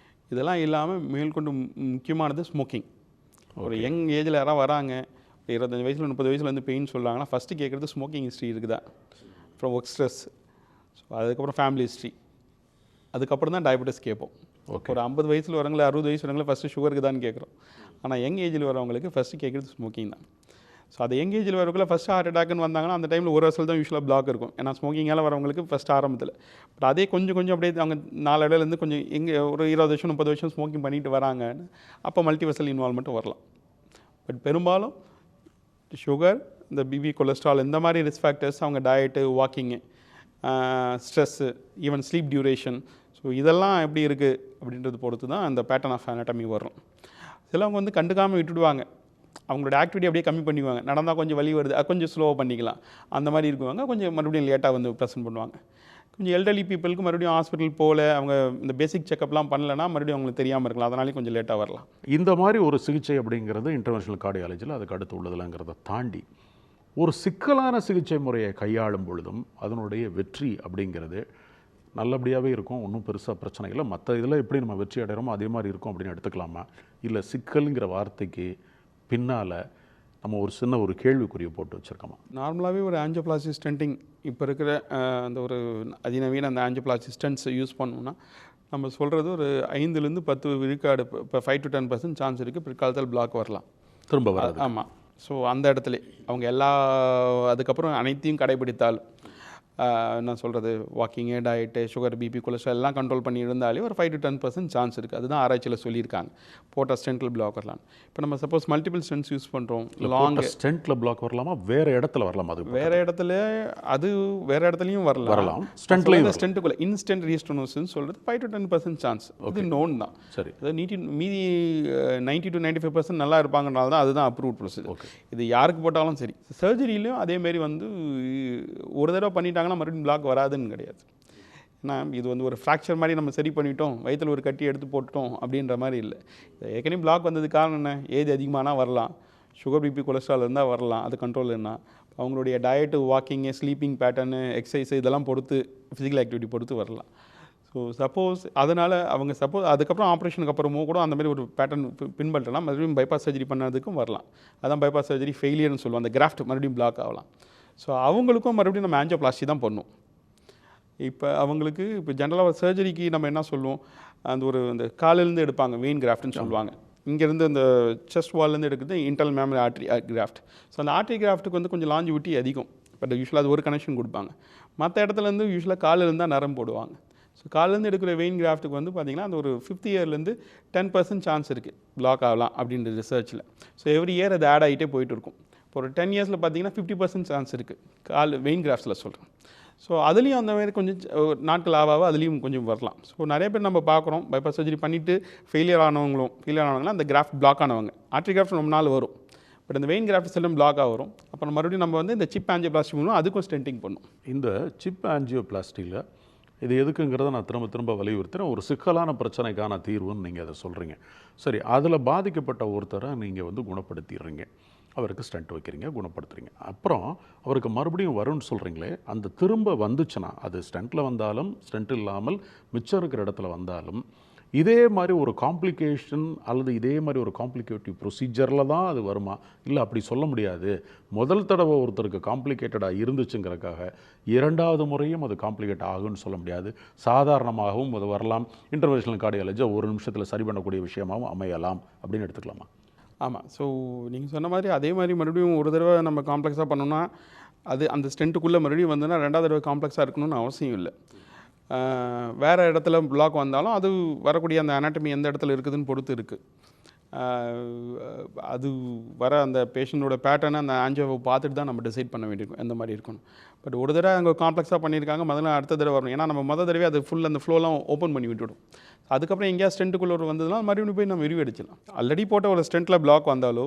[SPEAKER 2] இதெல்லாம் இல்லாமல் மேற்கொண்டு முக்கியமானது ஸ்மோக்கிங். ஒரு யங் ஏஜில் யாராவது வராங்க, 25 வயசில் 30 வயசில் வந்து பெயின் சொல்கிறாங்கன்னா ஃபஸ்ட்டு கேட்குறது ஸ்மோக்கிங் ஹிஸ்ட்ரி இருக்குதா, அப்புறம் ஒர்க் ஸ்ட்ரெஸ், ஸோ அதுக்கப்புறம் ஃபேமிலி ஹிஸ்ட்ரி, அதுக்கப்புறம் தான் டயபெட்டிஸ் கேட்போம். ஒரு 50 வயசில் வரவங்கள 60 வயசு வரவங்கள ஃபஸ்ட்டு சுகருக்கு தான் கேட்குறோம். ஆனால் யங் ஏஜில் வரவங்களுக்கு ஃபஸ்ட்டு கேட்குறது ஸ்மோக்கிங் தான். ஸோ அது யங் ஏஜில் வரவங்கள ஃபஸ்ட்டு ஹார்ட் அட்டாக்னு வந்தாங்கன்னா அந்த டைமில் ஒரு வெசல் தான் யூஸ்வலாக பிளாக் இருக்கும். ஏன்னா ஸ்மோக்கிங்கால் வரவங்களுக்கு ஃபஸ்ட் ஆரம்பத்தில். பட் அதே கொஞ்சம் கொஞ்சம் அப்படியே அவங்க நாளடைவுலேருந்து கொஞ்சம் எங்கே ஒரு 20 வருஷம் 30 வருஷம் ஸ்மோக்கிங் பண்ணிட்டு வராங்க, அப்போ மல்டி வெசல் இன்வால்மெண்ட் வரலாம். பட் பெரும்பாலும் சுகர், இந்த பிபி, கொலஸ்ட்ரால் இந்த மாதிரி ரிஸ்க் ஃபேக்டர்ஸ் அவங்க diet, walking, stress, even sleep duration, so இதெல்லாம் எப்படி இருக்குது அப்படின்றது பொறுத்து தான் அந்த பேட்டர்ன் ஆஃப் அனாட்டமி வரும். சிலவங்க வந்து கண்டுக்காமல் விட்டுடுவாங்க, அவங்களோட ஆக்டிவிட்டி அப்படியே கம்மி பண்ணிக்குவாங்க. நடந்தால் கொஞ்சம் வலி வருது, அது கொஞ்சம் ஸ்லோவாக பண்ணிக்கலாம், அந்த மாதிரி இருக்குவாங்க. கொஞ்சம் மறுபடியும் லேட்டாக வந்து ப்ரெசென்ட் பண்ணுவாங்க. கொஞ்சம் எல்டர்லி பீப்புளுக்கு மறுபடியும் ஹாஸ்பிட்டல் போகல, அவங்க இந்த பேசிக் செக்கப்லாம் பண்ணலைன்னா மறுபடியும் அவங்களுக்கு தெரியாமல் இருக்கலாம், அதனாலே கொஞ்சம் லேட்டாக வரலாம்.
[SPEAKER 1] இந்த மாதிரி ஒரு சிகிச்சை அப்படிங்கிறது இன்டர்வென்ஷனல் கார்டியாலஜியில் அதுக்கு அடுத்து உள்ளதுலங்கிறத தாண்டி ஒரு சிக்கலான சிகிச்சை முறையை கையாளும் பொழுதும் அதனுடைய வெற்றி அப்படிங்கிறது நல்லபடியாகவே இருக்கும், ஒன்றும் பெருசாக பிரச்சனை இல்லை, மற்ற இதில் எப்படி நம்ம வெற்றி அடைகிறோமோ அதே மாதிரி இருக்கும் அப்படின்னு எடுத்துக்கலாமா? இல்லை சிக்கல்ங்கிற வார்த்தைக்கு பின்னால் நம்ம ஒரு சின்ன ஒரு கேள்விக்குறியை போட்டு வச்சுருக்கோமா?
[SPEAKER 2] நார்மலாகவே ஒரு ஆஞ்சியோபிளாஸ்டி ஸ்டென்டிங் இப்போ இருக்கிற அந்த ஒரு அதிநவீன அந்த ஆஞ்சியோபிளாஸ்டி ஸ்டென்ட்ஸ் யூஸ் பண்ணோம்னா நம்ம சொல்கிறது ஒரு 5லேருந்து 10 விழுக்காடு, இப்போ 5 to 10% சான்ஸ் இருக்குது பிற்காலத்தில் பிளாக் வரலாம்,
[SPEAKER 1] திரும்ப வராது.
[SPEAKER 2] ஆமாம். ஸோ அந்த இடத்துல அவங்க எல்லா அதுக்கப்புறம் அனைத்தையும் கடைபிடித்தால், என்ன சொல்கிறது, walking, diet, sugar, BP, cholesterol எல்லாம் கண்ட்ரோல் பண்ணி இருந்தாலே ஒரு 5 to 10% சான்ஸ் இருக்குது. அதுதான் ஆராய்ச்சியில் சொல்லியிருக்காங்க போட்ட ஸ்டென்ட்டில் பிளாக் வரலாம். இப்போ நம்ம சப்போஸ் மல்டிபிள் ஸ்டென்ட்ஸ் யூஸ் பண்ணுறோம், லாங்
[SPEAKER 1] ஸ்டென்ட்டில் பிளாக் வரலாமா, வேறு இடத்துல வரலாமா? அது
[SPEAKER 2] வேறு இடத்துல, அது வேறு இடத்துலையும் வரலாம்.
[SPEAKER 1] ஸ்டென்ட்லையும்
[SPEAKER 2] ஸ்டென்ட்டுக்குள்ளே இன்ஸ்டன்ட் ரீஸ்டோனோசிஸ் சொல்கிறது 5 to 10% சான்ஸ், இது நோன் தான்.
[SPEAKER 1] சரி,
[SPEAKER 2] அதாவது மீதி 90 to 95% நல்லா இருப்பாங்கனால தான் அதுதான் அப்ரூவ்ட் ப்ரொசீஜர். இது யாருக்கு போட்டாலும் சரி. சர்ஜரியிலையும் அதேமாரி வந்து ஒரு தடவை பண்ணிட்டாங்கன்னா மறுபடியும் பிளாக் வராதுன்னு கிடையாது. ஏன்னா இது வந்து ஒரு ஃப்ராக்சர் மாதிரி நம்ம சரி பண்ணிட்டோம், வயிற்றில் ஒரு கட்டி எடுத்து போட்டோம் அப்படின்ற மாதிரி இல்லை. ஏற்கனவே பிளாக் வந்ததுக்கு காரணம் என்ன, ஏஜ் அதிகமானால் வரலாம், சுகர், பிபி, கொலஸ்ட்ரால் இருந்தால் வரலாம், அது கண்ட்ரோல் என்ன, அவங்களுடைய diet, walking, sleeping pattern, exercise இதெல்லாம் பொறுத்து, ஃபிசிக்கல் ஆக்டிவிட்டி பொறுத்து வரலாம். ஸோ சப்போஸ் அதனால் அவங்க அதுக்கப்புறம் ஆப்ரேஷனுக்கு அப்புறமோ கூட அந்த மாதிரி ஒரு பேட்டர்ன் பின்பற்றலாம், மறுபடியும் பைபாஸ் சர்ஜரி பண்ணதுக்கும் வரலாம். அதான் பைபாஸ் சர்ஜரி ஃபெயிலியர்னு சொல்லுவோம், அந்த கிராஃப்ட் மறுபடியும் பிளாக் ஆகலாம். ஸோ அவங்களுக்கும் மறுபடியும் நம்ம ஆஞ்சியோபிளாஸ்டி தான் பண்ணும். இப்போ அவங்களுக்கு இப்போ ஜென்ரலாக சர்ஜரிக்கு நம்ம என்ன சொல்லுவோம், அந்த காலிலேருந்து எடுப்பாங்க, வெயின் கிராஃப்ட்னு சொல்லுவாங்க. இங்கேருந்து அந்த செஸ்ட் வால்லேருந்து எடுக்கிறது internal mammary artery craft. So அந்த ஆர்ட்ரி கிராஃப்ட்டுக்கு வந்து கொஞ்சம் லாஞ்சிவிட்டி அதிகம், பட் யூஸ்வலாக அது ஒரு கனெக்ஷன் கொடுப்பாங்க. மற்ற இடத்துலேருந்து யூஸ்வலாக காலிலேருந்து தான் நரம் போடுவாங்க. ஸோ காலிலேருந்து எடுக்கிற வெயின் கிராஃப்ட்டுக்கு வந்து பார்த்திங்கன்னா அந்த ஒரு 5th இயர்லேருந்து 10% சான்ஸ் இருக்குது பிளாக் ஆகலாம் அப்படின்ற ரிசர்ச்சில். ஸோ எவ்ரி இயர் அது ஆட் ஆகிட்டே போயிட்டு இருக்கும். இப்போ ஒரு 10 இயர்ஸில் பார்த்தீங்கன்னா 50% சான்ஸ் இருக்குது வெயின் கிராஃப்ட்ஸில் சொல்கிறேன். ஸோ அதுலேயும் அந்த மாதிரி கொஞ்சம் நாட்கள் ஆக அதுலேயும் கொஞ்சம் வரலாம். ஸோ நிறைய பேர் நம்ம பார்க்குறோம், பைபாஸ் சர்ஜரி பண்ணிவிட்டு ஃபெயிலியர் ஆனவங்களாம் அந்த கிராஃப்ட் பிளாக் ஆனவங்க. ஆர்ட்ரி கிராஃப்ட் ரொம்ப நாள் வரும், பட் இந்த வெயின் கிராஃப்ட் எல்லாம் பிளாக்காக வரும். அப்புறம் மறுபடியும் நம்ம வந்து இந்த சிப் ஆஞ்சியோபிளாஸ்டி பண்ணுவோம், அதுக்கும் ஸ்டென்டிங் பண்ணும்.
[SPEAKER 1] இந்த சிப் ஆஞ்சியோபிளாஸ்டியில் இது எதுக்குங்கிறத நான் திரும்ப வலியுறுத்துகிறேன். ஒரு சிக்கலான பிரச்சனைக்கான தீர்வுன்னு நீங்கள் அதை சொல்கிறீங்க. சரி, அதில் பாதிக்கப்பட்ட ஒருத்தரை நீங்கள் வந்து குணப்படுத்திடுறீங்க, அவருக்கு ஸ்டென்ட் வைக்கிறீங்க, குணப்படுத்துறீங்க. அப்புறம் அவருக்கு மறுபடியும் வரும்னு சொல்கிறீங்களே, அந்த திரும்ப வந்துச்சுன்னா அது ஸ்டென்ட்டில் வந்தாலும் ஸ்டென்ட் இல்லாமல் மிச்சம் இருக்கிற இடத்துல வந்தாலும் இதே மாதிரி ஒரு காம்ப்ளிகேஷன் அல்லது இதே மாதிரி ஒரு காம்ப்ளிகேட்டிவ் ப்ரொசீஜரில் தான் அது வருமா? இல்லை அப்படி சொல்ல முடியாது, முதல் தடவை ஒருத்தருக்கு காம்ப்ளிகேட்டடாக இருந்துச்சுங்கிறதுக்காக 2வது முறையும் அது காம்ப்ளிகேட் ஆகும்னு சொல்ல முடியாது. சாதாரணமாகவும் அது வரலாம், இன்டர்வென்ஷனல் கார்டியாலஜி ஒரு நிமிஷத்தில் சரி பண்ணக்கூடிய விஷயமாகவும் அமையலாம் அப்படின்னு எடுத்துக்கலாமா?
[SPEAKER 2] ஆமாம். ஸோ நீங்கள் சொன்ன மாதிரி அதே மாதிரி மறுபடியும் ஒரு தடவை நம்ம காம்ப்ளெக்ஸாக பண்ணோன்னா அது அந்த ஸ்டென்ட்டுக்குள்ளே மறுபடியும் வந்தோன்னா 2வது தடவை காம்ப்ளெக்ஸாக இருக்கணும்னு அவசியம் இல்லை. வேறு இடத்துல பிளாக் வந்தாலும் அது வரக்கூடிய அந்த அனாட்டமி எந்த இடத்துல இருக்குதுன்னு பொறுத்து இருக்குது. அது வர அந்த பேஷண்ட்டோட பேட்டர்னை அந்த ஆஞ்சியோவை பார்த்துட்டு தான் நம்ம டிசைட் பண்ண வேண்டியிருக்கும் எந்த மாதிரி இருக்கணும். பட் ஒரு தடவை அங்கே காம்ப்ளெக்ஸாக பண்ணியிருக்காங்க, முதல்ல அடுத்த தடவை வரணும். ஏன்னா நம்ம தடவை அது ஃபுல் அந்த ஃப்ளோலாம் ஓப்பன் பண்ணி விட்டுவிடும். அதுக்கப்புறம் எங்கேயா ஸ்டென்ட்டுக்குள்ளே வந்ததுனால் மறுபடியும் போய் நம்ம விரிவடிச்சிடலாம். ஆல்ரெடி போட்ட ஒரு ஸ்டென்ட்டில் பிளாக் வந்தாலோ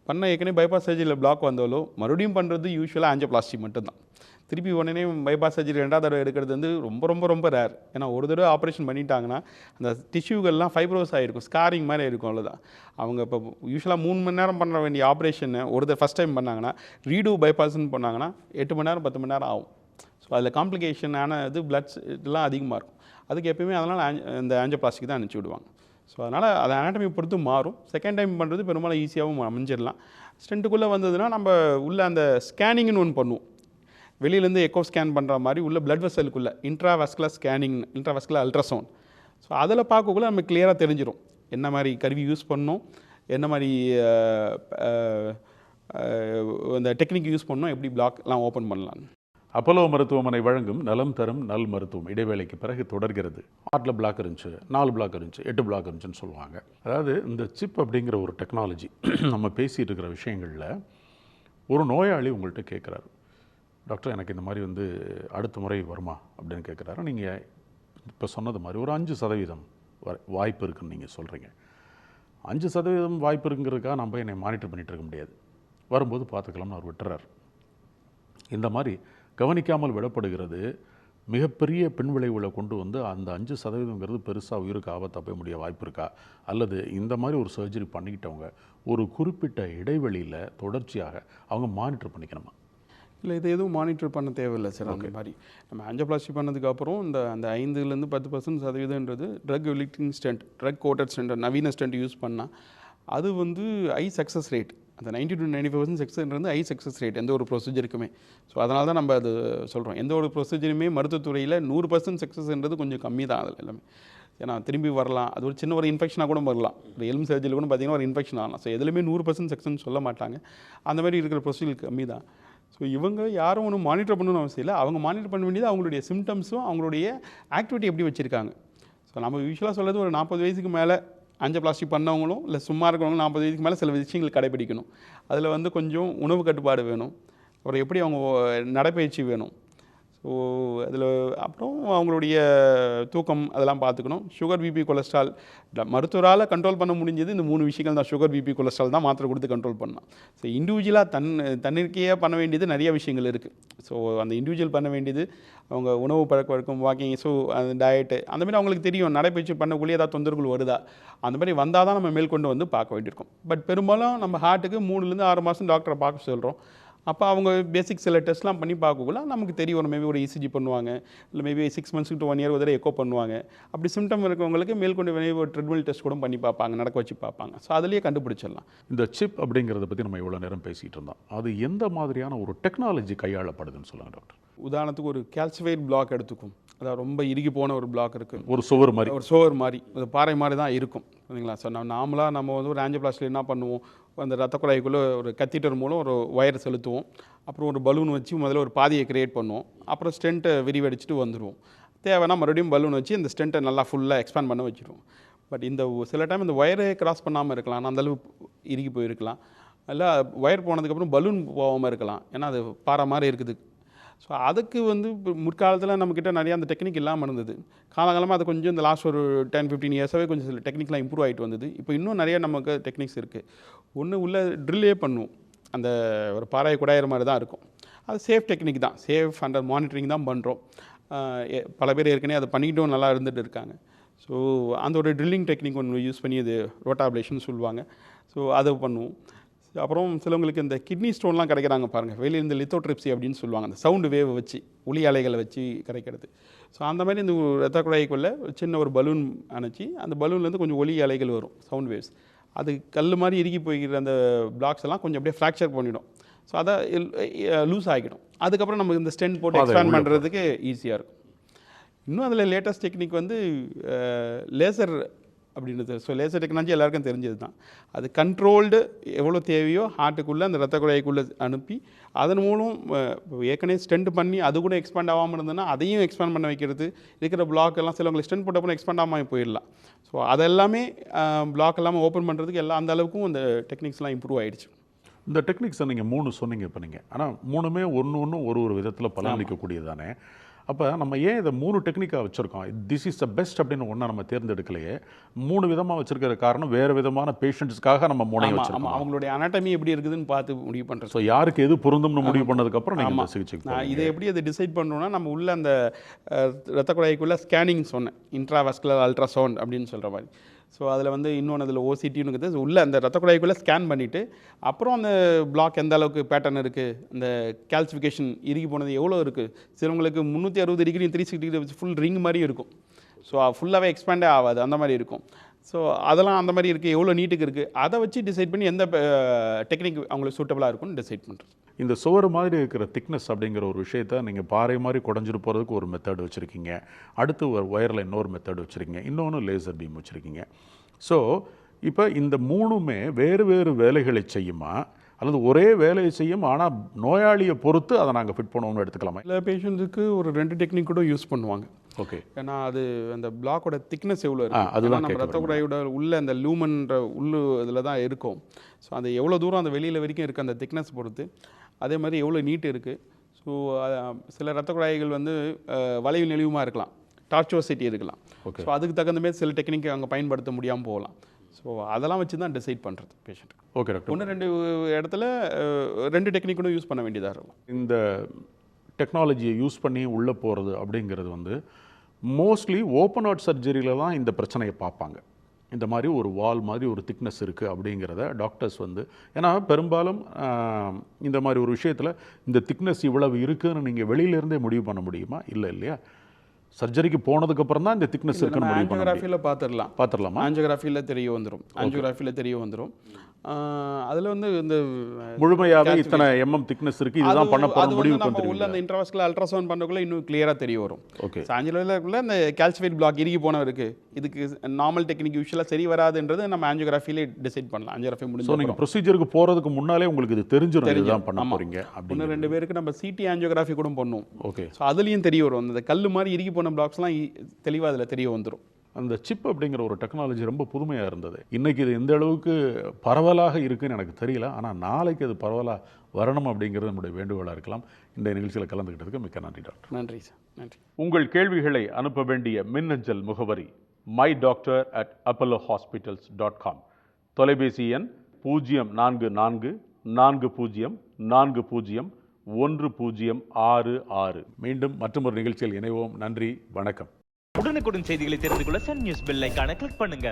[SPEAKER 2] பண்ண ஏற்கனவே பைபாஸ் சர்ஜரியில் பிளாக் வந்தாலும் மறுபடியும் பண்ணுறது யூஸ்வலாக ஆஞ்சியோபிளாஸ்டி மட்டும்தான். திருப்பி உடனே பைபாஸ் சர்ஜரி 2வது தடவை எடுக்கிறது வந்து ரொம்ப ரொம்ப ரொம்ப ரேர். ஏன்னா ஒரு தடவை ஆப்ரேஷன் பண்ணிட்டாங்கன்னா அந்த டிஷ்யூகள்லாம் ஃபைப்ரோஸ் ஆகிருக்கும், ஸ்காரிங் மாதிரி இருக்கும், அவ்வளோதான். அவங்க இப்போ யூஸ்வலாக 3 மணி நேரம் பண்ண வேண்டிய ஆப்ரேஷனை ஃபஸ்ட் டைம் பண்ணாங்கன்னா ரீடூ பைபாஸ்ன்னு பண்ணாங்கன்னா 8 மணி நேரம் 10 மணி நேரம் ஆகும். ஸோ அதில் காம்ப்ளிகேஷனான பிளட்ஸ் இதெல்லாம் அதிகமாக இருக்கும். அதுக்கு எப்பயுமே அதனால் இந்த ஆஞ்சியோபிளாஸ்டிக் தான் அனுப்பிச்சி விடுவாங்க. ஸோ அதனால் அது அனாட்டமி பொறுத்து மாறும். செகண்ட் டைம் பண்ணுறது பெரும்பாலும் ஈஸியாகவும் அமைஞ்சிடலாம். ஸ்டென்ட்டுக்குள்ளே வந்ததுன்னா நம்ம உள்ள அந்த ஸ்கேனிங்னு ஒன்று பண்ணுவோம். வெளியிலேருந்து எக்கோ ஸ்கேன் பண்ணுற மாதிரி உள்ள பிளட் வெசலுக்குள்ளே இன்ட்ராவஸ்குலர் ஸ்கேனிங், இன்ட்ராவஸ்குலர் அல்ட்ராசவுண்ட். ஸோ அதில் பார்க்கக்குள்ள நம்ம கிளியராக தெரிஞ்சிடும் என்ன மாதிரி கருவி யூஸ் பண்ணணும், என்ன மாதிரி அந்த டெக்னிக் யூஸ் பண்ணணும், எப்படி பிளாக்லாம் ஓப்பன் பண்ணலாம்.
[SPEAKER 1] அப்போலோ மருத்துவமனை வழங்கும் நலம் தரும் நல் மருத்துவம் இடைவேளைக்கு பிறகு தொடர்கிறது. ஹார்ட்டில் பிளாக் இருந்துச்சு, 4 பிளாக் இருந்துச்சு, 8 பிளாக் இருந்துச்சுன்னு சொல்லுவாங்க. அதாவது இந்த சிப் அப்படிங்கிற ஒரு டெக்னாலஜி நம்ம பேசிகிட்டு இருக்கிற விஷயங்களில் ஒரு நோயாளி உங்கள்கிட்ட கேட்குறாரு, டாக்டர் எனக்கு இந்த மாதிரி வந்து அடுத்த முறை வருமா அப்படின்னு கேட்குறாரு. நீங்கள் இப்போ சொன்னது மாதிரி ஒரு 5% வாய்ப்பு இருக்குன்னு நீங்கள் சொல்கிறீங்க. 5% வாய்ப்பு இருக்குங்கிறதுக்காக நம்ம என்னை மானிட்டர் பண்ணிகிட்டு இருக்க முடியாது, வரும்போது பார்த்துக்கலாம்னு அவர் விட்டுறார். இந்த மாதிரி கவனிக்காமல் விடப்படுகிறது மிகப்பெரிய பின்விளைவுகளை கொண்டு வந்து அந்த 5%ங்கிறது பெருசாக உயிருக்கு ஆபத்தாக போய் முடிய வாய்ப்பு இருக்கா? அல்லது இந்த மாதிரி ஒரு சர்ஜரி பண்ணிக்கிட்டவங்க ஒரு குறிப்பிட்ட இடைவெளியில் தொடர்ச்சியாக அவங்க மானிட்டர் பண்ணிக்கணுமா?
[SPEAKER 2] இல்லை, இது எதுவும் மானிட்டர் பண்ண தேவையில்லை சார். அந்த மாதிரி நம்ம ஆஞ்சியோபிளாஸ்டி பண்ணதுக்கப்புறம் அந்த 5லேருந்து 10% drug eluting stent, drug coated stent, நவீன ஸ்டென்ட் யூஸ் பண்ணால் அது வந்து ஹை சக்ஸஸ் ரேட். அந்த 90 to 95% சக்ஸஸ்ன்றது ஹை சக்ஸஸ் ரேட் எந்த ஒரு ப்ரொசீஜருக்குமே. ஸோ அதனால தான் நம்ம அது சொல்கிறோம். எந்த ஒரு ப்ரொசீஜருமே மருத்துவத்துறையில் 100% சக்ஸஸ்ன்றது கொஞ்சம் கம்மி தான் அதில் எல்லாமே. ஏன்னா திரும்பி வரலாம், அது ஒரு சின்ன ஒரு இன்ஃபெக்ஷனாக கூட வரலாம். ஒரு எலும்பு சர்ஜரியில் கூட பார்த்திங்கன்னா ஒரு இன்ஃபெக்ஷன் ஆகலாம். ஸோ எதுலையுமே 100% சக்ஸஸ்ன்னு சொல்ல மாட்டாங்க. அந்த மாதிரி இருக்கிற ப்ரொசீஜர் கம்மி தான். ஸோ இவங்க யாரும் ஒன்றும் மானிட்டர் பண்ணணும்னு அவசியம் இல்லை. அவங்க மானிட்டர் பண்ண வேண்டியது அவங்களுடைய சிம்டம்ஸும் அவங்களுடைய ஆக்டிவிட்டி எப்படி வச்சுருக்காங்க. ஸோ நம்ம யூஸ்வலாக சொல்கிறது ஒரு 40 வயசுக்கு மேலே ஆஞ்சியோபிளாஸ்டி பண்ணவங்களும் இல்லை சும்மா இருக்கிறவங்களும் 40 வயசுக்கு மேலே சில விஷயங்கள் கடைபிடிக்கணும். அதில் வந்து கொஞ்சம் உணவு கட்டுப்பாடு வேணும், அப்புறம் எப்படி அவங்க நடைப்பயிற்சி வேணும். ஸோ அதில் அப்புறம் அவங்களுடைய தூக்கம் அதெல்லாம் பார்த்துக்கணும். சுகர், பிபி, கொலஸ்ட்ரால் மருத்துவரால் கண்ட்ரோல் பண்ண முடிஞ்சது இந்த 3 விஷயங்கள் தான். சுகர், பிபி, கொலஸ்ட்ரால் தான் மாத்திரை கொடுத்து கண்ட்ரோல் பண்ணலாம். ஸோ இண்டிவிஜுவலாக தன்னிற்கையே பண்ண வேண்டியது நிறைய விஷயங்கள் இருக்குது. ஸோ அந்த இண்டிவிஜுவல் பண்ண வேண்டியது அவங்க உணவு பழக்கம், வாக்கிங், ஸோ அந்த டயட்டு அந்த மாதிரி அவங்களுக்கு தெரியும். நடைப்பயிற்சி பண்ணக்குள்ளே ஏதாவது தொந்தரவுகள் வருதா, அந்த மாதிரி வந்தால் தான் நம்ம மேற்கொண்டு வந்து பார்க்க வேண்டியிருக்கும். பட் பெரும்பாலும் நம்ம ஹார்ட்டுக்கு 3லேருந்து 6 மாதம் டாக்டரை பார்க்க சொல்கிறோம். அப்போ அவங்க பேசிக் சில டெஸ்ட்லாம் பண்ணி பார்க்கக்குள்ள நமக்கு தெரியும். ஒரு மேபி ஒரு இசிஜி பண்ணுவாங்க, இல்லை மேபி 6 months to 1 year ஒரு எக்கோ பண்ணுவாங்க. அப்படி சிம்டம் இருக்கவங்களுக்கு மேற்கொண்டு ஒரு ட்ரெட்மில் டெஸ்ட் கூட பண்ணி பார்ப்பாங்க, நடக்க வச்சு பார்ப்பாங்க. ஸோ அதிலேயே கண்டுபிடிச்சிடலாம்.
[SPEAKER 1] இந்த சிப் அப்படிங்கிறத பற்றி நம்ம இவ்வளோ நேரம் பேசிகிட்டு இருந்தோம். அது எந்த மாதிரியான ஒரு டெக்னாலஜி கையாளப்படுதுன்னு சொல்லுங்கள் டாக்டர்.
[SPEAKER 2] உதாரணத்துக்கு ஒரு கால்சிஃபைட் பிளாக் எடுத்துக்கும். அதாவது ரொம்ப இறுகி போன ஒரு பிளாக் இருக்குது,
[SPEAKER 1] ஒரு சுவர் மாதிரி,
[SPEAKER 2] ஒரு சுவர் மாதிரி, ஒரு பாறை மாதிரி தான் இருக்கும் சரிங்களா. ஸோ நார்மலாக நம்ம வந்து ஒரு ஆஞ்சியோபிளாஸ்டியில் என்ன பண்ணுவோம், அந்த ரத்த குழாய்க்குள்ளே ஒரு கத்தீட்டர் மூலம் ஒரு ஒயர் செலுத்துவோம். அப்புறம் ஒரு பலூன் வச்சு முதல்ல ஒரு பாதையை கிரியேட் பண்ணுவோம். அப்புறம் ஸ்டென்ட்டை விரிவடிச்சுட்டு வந்துடுவோம். தேவைன்னா மறுபடியும் பலூன் வச்சு இந்த ஸ்டென்ட்டை நல்லா ஃபுல்லாக எக்ஸ்பேண்ட் பண்ண வச்சுருவோம். பட் இந்த சில டைம் இந்த ஒயரை கிராஸ் பண்ணாமல் இருக்கலாம், ஆனால் அந்தளவு இறுகி போயிருக்கலாம். இல்லை ஒயர் போனதுக்கப்புறம் பலூன் போகாமல் இருக்கலாம், ஏன்னா அது பாறை மாதிரி இருக்குது. ஸோ அதுக்கு வந்து முற்காலத்தில் நம்மக்கிட்ட நிறையா அந்த டெக்னிக் இல்லாமல் இருந்தது. காலகாலமாக அது கொஞ்சம் இந்த லாஸ்ட் ஒரு 10-15 இயர்ஸாகவே கொஞ்சம் சில டெக்னிக்லாம் இம்ப்ரூவ் ஆகிட்டு வந்தது. இப்போ இன்னும் நிறைய நமக்கு டெக்னிக்ஸ் இருக்குது. ஒன்று உள்ள ட்ரில்லே பண்ணுவோம், அந்த ஒரு பாறையை குடாயிற மாதிரி தான் இருக்கும். அது சேஃப் டெக்னிக் தான், சேஃப் அண்டர் மானிட்டரிங் தான் பண்ணுறோம். பல பேர் ஏற்கனவே அதை பண்ணிக்கிட்டும் நல்லா இருந்துகிட்டு இருக்காங்க. ஸோ அந்த ஒரு ட்ரில்லிங் டெக்னிக் ஒன்று யூஸ் பண்ணி அது ரோட்டாப்லேஷன் சொல்லுவாங்க. ஸோ அதை பண்ணுவோம். அப்புறம் சிலவங்களுக்கு இந்த கிட்னி ஸ்டோன்லாம் கிடைக்கிறாங்க பாருங்கள், வெளியே இந்த லித்தோட்ரிப்சி அப்படின்னு சொல்லுவாங்க, அந்த சவுண்டு வேவை வச்சு ஒளி அலைகளை வச்சு கிடைக்கிறது. ஸோ அந்த மாதிரி இந்த ரத்த குழாய்க்குள்ளே சின்ன ஒரு பலூன் அணைச்சி அந்த பலூன்லேருந்து கொஞ்சம் ஒளி அலைகள் வரும், சவுண்ட் வேவ்ஸ். அது கல் மாதிரி இறுகி போய்கிற அந்த பிளாக்ஸ் எல்லாம் கொஞ்சம் அப்படியே ஃப்ராக்சர் பண்ணிடும். ஸோ அதை லூஸ் ஆகிடும். அதுக்கப்புறம் நமக்கு இந்த ஸ்டென்ட் போட்டு எக்ஸ்பேண்ட் பண்ணுறதுக்கு ஈஸியாக இருக்கும். இன்னும் அதில் லேட்டஸ்ட் டெக்னிக் வந்து லேசர் அப்படின்றது. ஸோ லேசர் டெக்னாலஜி எல்லாருக்கும் தெரிஞ்சது தான். அது கண்ட்ரோல்டு எவ்வளோ தேவையோ ஹார்ட்டுக்குள்ளே அந்த ரத்த குழாய்க்குள்ளே அனுப்பி அதன் மூலம் ஏற்கனவே ஸ்டென்ட் பண்ணி அது கூட எக்ஸ்பேண்ட் ஆகாமல் இருந்ததுன்னா அதையும் எக்ஸ்பேண்ட் பண்ண வைக்கிறது. இருக்கிற பிளாக் எல்லாம் சிலவங்களுக்கு ஸ்டென்ட் போட்டப்போ எக்ஸ்பேண்ட் ஆகாமல் போயிடலாம். ஸோ அதெல்லாமே பிளாக் எல்லாமே ஓப்பன் பண்ணுறதுக்கு அந்த அளவுக்கும் அந்த டெக்னிக்ஸ்லாம் இம்ப்ரூவ் ஆகிடுச்சு.
[SPEAKER 1] இந்த டெக்னிக்ஸை நீங்கள் 3 சொன்னீங்க இப்போ நீங்கள், ஆனால் 3மே ஒன்று ஒரு விதத்தில் பலனளிக்கக்கூடியது தானே. அப்போ நம்ம ஏன் இதை 3 டெக்னிக்காக வச்சுருக்கோம், திஸ் இஸ் த பெஸ்ட் அப்படின்னு ஒன்றா நம்ம தேர்ந்தெடுக்கலையே. 3 விதமாக வச்சுருக்கிற காரணம் வேறு விதமான பேஷண்ட்ஸ்க்காக நம்ம மூணையை வச்சுருக்கோம்.
[SPEAKER 2] அவங்களுடைய அனாட்டமி எப்படி இருக்குதுன்னு பார்த்து முடிவு பண்ணுறது.
[SPEAKER 1] ஸோ யாருக்கு எது பொருந்தும்னு முடிவு பண்ணதுக்கப்புறம் நீங்கள் இந்த சிகிச்சைக்கு
[SPEAKER 2] நான் இதை எப்படி அதை டிசைட் பண்ணணும்னா, நம்ம உள்ள அந்த ரத்த குழாய்க்குள்ளே ஸ்கேனிங் சொன்னேன், இன்ட்ராவாஸ்குலர் அல்ட்ராசவுண்ட் அப்படின்னு சொல்கிற மாதிரி. ஸோ அதில் வந்து இன்னொன்று அதில் ஓசிடின்னு உள்ள அந்த ரத்த குழாய்க்குள்ளே ஸ்கேன் பண்ணிவிட்டு அப்புறம் அந்த பிளாக் எந்த அளவுக்கு பேட்டர்ன் இருக்குது, அந்த கால்சிஃபிகேஷன் இறுகி போனது எவ்வளோ இருக்குது. சிலவங்களுக்கு 360 டிகிரி 360 டிகிரி ஃபுல் ரிங் மாதிரி இருக்கும். ஸோ ஃபுல்லாகவே எக்ஸ்பேண்டே ஆகாது, அந்த மாதிரி இருக்கும். ஸோ அதெல்லாம் அந்த மாதிரி இருக்குது, எவ்வளோ நீட்டுக்கு இருக்குது, அதை வச்சு டிசைட் பண்ணி எந்த டெக்னிக் அவங்களுக்கு சூட்டபுளாக இருக்கும்னு டிசைட் பண்ணுறது.
[SPEAKER 1] இந்த சுவர் மாதிரி இருக்கிற திக்னஸ் அப்படிங்கிற ஒரு விஷயத்த நீங்கள் பாறை மாதிரி குடஞ்சிட்டு போகிறதுக்கு ஒரு மெத்தட் வச்சுருக்கீங்க, அடுத்து ஒரு ஒயரில் இன்னொரு மெத்தட் வச்சுருக்கீங்க, இன்னொன்று லேசர் பீம் வச்சுருக்கீங்க. ஸோ இப்போ இந்த 3மே வேறு வேறு வேலைகளை செய்யுமா அல்லது ஒரே வேலையை செய்யும் ஆனால் நோயாளியை பொறுத்து அதை நாங்கள் ஃபிட் பண்ணுவோம்னு எடுத்துக்கலாமா?
[SPEAKER 2] சில பேஷண்ட்ஸுக்கு ஒரு 2 டெக்னிக் கூட யூஸ் பண்ணுவாங்க.
[SPEAKER 1] ஓகே.
[SPEAKER 2] ஏன்னா அது அந்த பிளாக்கோட திக்னஸ் எவ்வளோ இருக்குது,
[SPEAKER 1] அதுதான்
[SPEAKER 2] நம்ம ரத்த குழாயோட உள்ள அந்த லூமன்ற உள்ளு இதில் தான் இருக்கும். ஸோ அது எவ்வளோ தூரம் அந்த வெளியில் வரைக்கும் இருக்குது அந்த திக்னஸ் பொறுத்து, அதே மாதிரி எவ்வளோ நீட் இருக்குது. ஸோ சில ரத்த குழாய்கள் வந்து வளைவு நெளிவுமாக இருக்கலாம், டார்ச்சுவசிட்டி இருக்கலாம். ஸோ அதுக்கு தகுந்த மாதிரி சில டெக்னிக் அங்கே பயன்படுத்த முடியாமல் போகலாம். ஸோ அதெல்லாம் வச்சு தான் டிசைட் பண்ணுறது பேஷண்ட்.
[SPEAKER 1] Okay doctor.
[SPEAKER 2] 1-2 இடத்துல 2 டெக்னிக் கூட யூஸ் பண்ண வேண்டியதாக இருக்கும்.
[SPEAKER 1] இந்த டெக்னாலஜியை யூஸ் பண்ணி உள்ளே போகிறது அப்படிங்கிறது வந்து மோஸ்ட்லி ஓப்பன் ஹார்ட் சர்ஜரியில் தான் இந்த பிரச்சனையை பார்ப்பாங்க. இந்த மாதிரி ஒரு வால் மாதிரி ஒரு திக்னஸ் இருக்குது அப்படிங்கிறத டாக்டர்ஸ் வந்து, ஏன்னா பெரும்பாலும் இந்த மாதிரி ஒரு விஷயத்தில் இந்த திக்னஸ் இவ்வளவு இருக்குதுன்னு நீங்கள் வெளியிலேருந்தே முடிவு பண்ண முடியுமா? இல்லை இல்லையா, சர்ஜரிக்கு போனதுக்கப்புறம் தான் இந்த திக்னஸ் இருக்குன்னு முடிவு பண்ண முடியும்.
[SPEAKER 2] ஆஞ்சியோகிராஃபியில் பார்த்துடலாமா? ஆஞ்சியோகிராஃபியில் தெரிய வந்துடும். அதில் வந்து இந்த
[SPEAKER 1] முழுமையாகவே இத்தனை திக்னஸ் இருக்குது, இதுதான் பண்ண போகிற முடிவு
[SPEAKER 2] நம்ம உள்ள அந்த இன்ட்ராவாஸ்குலர் அல்ட்ராசவுண்ட் பண்ணக்குள்ள இன்னும் கிளியராக தெரிய வரும்.
[SPEAKER 1] ஓகே.
[SPEAKER 2] ஆஞ்சியோகிராஃபியில் அந்த கால்சிஃபைட் பிளாக் இறுகி போன இருக்குது, இதுக்கு நார்மல் டெக்னிக் யூஸ்வலாக சரி வராதுன்றது நம்ம ஆஞ்சியோகிராஃபிலே டிசைட் பண்ணலாம். ஆஞ்சியோகிராஃபி முடிஞ்சு
[SPEAKER 1] ஸோ நீங்கள் ப்ரொசீஜருக்கு போகிறதுக்கு முன்னாலே உங்களுக்கு இது தெரிஞ்சிடும் இதுதான் பண்ண போகிறீங்க அப்படின்னு.
[SPEAKER 2] 1-2 பேருக்கு நம்ம சிடி ஆஞ்சியோகிராஃபி கூட பண்ணுவோம்.
[SPEAKER 1] ஓகே.
[SPEAKER 2] ஸோ அதுலேயும் தெரிய வரும், அந்த கல் மாதிரி இறுகி போன பிளாக்ஸ்லாம் தெளிவாக அதில் தெரிய வந்துடும்.
[SPEAKER 1] அந்த சிப் அப்படிங்கிற ஒரு டெக்னாலஜி ரொம்ப புதுமையாக இருந்தது. இன்றைக்கி இது எந்த அளவுக்கு பரவலாக இருக்குதுன்னு எனக்கு தெரியல, ஆனால் நாளைக்கு அது பரவலாக வரணும் அப்படிங்கிறது நம்முடைய வேண்டுகோளாக இருக்கலாம். இந்த நிகழ்ச்சியில் கலந்துக்கிட்டதுக்கு மிக்க நன்றி டாக்டர்.
[SPEAKER 2] நன்றி சார், நன்றி.
[SPEAKER 1] உங்கள் கேள்விகளை அனுப்ப வேண்டிய மின்னஞ்சல் முகவரி mydoctor@apollohospitals.com. தொலைபேசி எண் 0444404066. மீண்டும் மற்றொரு நிகழ்ச்சியில் இணைவோம். நன்றி, வணக்கம்.
[SPEAKER 3] உடனுக்குடன் செய்திகளை தெரிந்து கொள்ள சன் நியூஸ் பெல் ஐகானை கிளிக் பண்ணுங்க.